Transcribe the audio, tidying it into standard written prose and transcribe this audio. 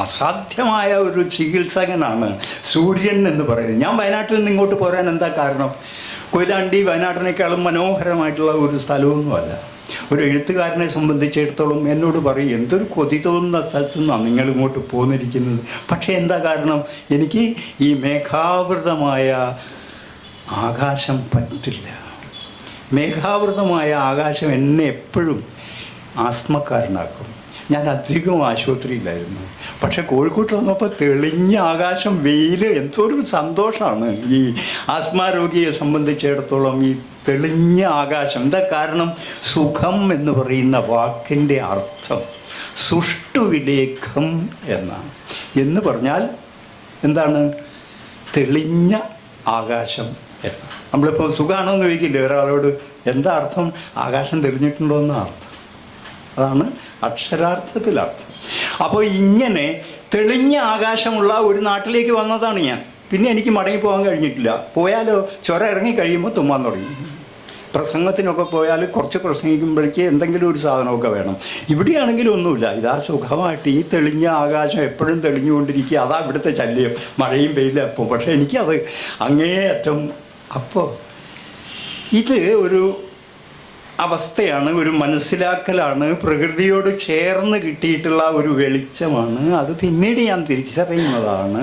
അസാധ്യമായ ഒരു ചികിത്സകനാണ് സൂര്യൻ എന്ന് പറയുന്നത്. ഞാൻ വയനാട്ടിൽ നിന്ന് ഇങ്ങോട്ട് പോരാൻ എന്താ കാരണം? കൊയിലാണ്ടി വയനാട്ടിനേക്കാളും മനോഹരമായിട്ടുള്ള ഒരു സ്ഥലമൊന്നുമല്ല. ഒരു എഴുത്തുകാരനെ സംബന്ധിച്ചിടത്തോളം എന്നോട് പറയും, എന്തൊരു കൊതി തോന്നുന്ന സ്ഥലത്തു നിന്നാണ് നിങ്ങൾ ഇങ്ങോട്ട് പോന്നിരിക്കുന്നത്. പക്ഷേ എന്താ കാരണം? എനിക്ക് ഈ മേഘാവൃതമായ ആകാശം പറ്റില്ല. മേഘാവൃതമായ ആകാശം എന്നെ എപ്പോഴും ആസ്മക്കാരനാക്കും. ഞാൻ അധികം ആശുപത്രിയിലായിരുന്നു. പക്ഷെ കോഴിക്കോട്ട് വന്നപ്പോൾ തെളിഞ്ഞ ആകാശം, വെയിൽ, എന്തൊരു സന്തോഷമാണ് ഈ ആസ്മ രോഗിയെ സംബന്ധിച്ചിടത്തോളം. ഈ തെളിഞ്ഞ ആകാശം എന്താ കാരണം? സുഖം എന്ന് പറയുന്ന വാക്കിൻ്റെ അർത്ഥം സുഷ്ടുവിലേഖം എന്നാണ്. എന്ന് പറഞ്ഞാൽ എന്താണ്? തെളിഞ്ഞ ആകാശം എന്ന്. നമ്മളിപ്പോൾ സുഖമാണോ എന്ന് ചോദിക്കില്ലേ ഒരാളോട്, എന്താ അർത്ഥം? ആകാശം തെളിഞ്ഞിട്ടുണ്ടോ എന്ന അർത്ഥം. അതാണ് അക്ഷരാർത്ഥത്തിലർത്ഥം. അപ്പോൾ ഇങ്ങനെ തെളിഞ്ഞ ആകാശമുള്ള ഒരു നാട്ടിലേക്ക് വന്നതാണ് ഞാൻ. പിന്നെ എനിക്ക് മടങ്ങി പോകാൻ കഴിഞ്ഞിട്ടില്ല. പോയാലോ ചൊര ഇറങ്ങി കഴിയുമ്പോൾ തുമ്മാൻ തുടങ്ങി. പ്രസംഗത്തിനൊക്കെ പോയാൽ കുറച്ച് പ്രസംഗിക്കുമ്പോഴേക്ക് എന്തെങ്കിലും ഒരു സാധനമൊക്കെ വേണം. ഇവിടെയാണെങ്കിലും ഒന്നുമില്ല. ഇതാ സുഖമായിട്ട് ഈ തെളിഞ്ഞ ആകാശം എപ്പോഴും തെളിഞ്ഞുകൊണ്ടിരിക്കുക. അതാ ഇവിടുത്തെ ശല്യം, മഴയും പെയ്യില്ല അപ്പോൾ. പക്ഷേ എനിക്കത് അങ്ങേയറ്റം. അപ്പോൾ ഇത് ഒരു അവസ്ഥയാണ്, ഒരു മനസ്സിലാക്കലാണ്, പ്രകൃതിയോട് ചേർന്ന് കിട്ടിയിട്ടുള്ള ഒരു വെളിച്ചമാണ്. അത് പിന്നീട് ഞാൻ തിരിച്ചറിയുന്നതാണ്.